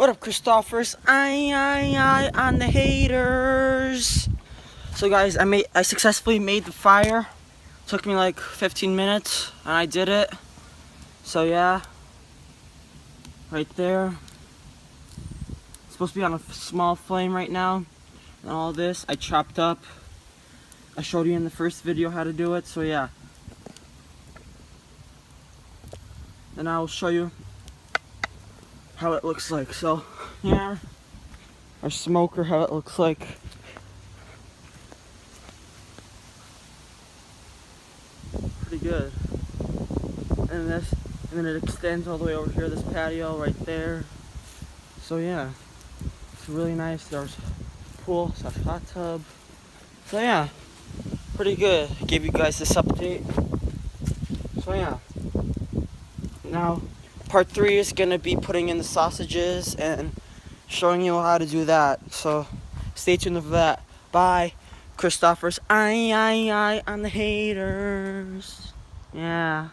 What up, Christophers? I on the haters. So guys, I successfully made the fire. Took me like 15 minutes and I did it. So yeah, right there. It's supposed to be on a small flame right now. And all this I chopped up. I showed you in the first video how to do it. So yeah. Then I will show you how it looks like. So yeah, our smoker, how it looks like. Pretty good. And then it extends all the way over here, this patio right there. So yeah, it's really nice. There's pool / hot tub. So yeah, pretty good. I gave you guys this update. So yeah, now part 3 is gonna be putting in the sausages and showing you how to do that. So stay tuned for that. Bye, Christophers. I on the haters. Yeah.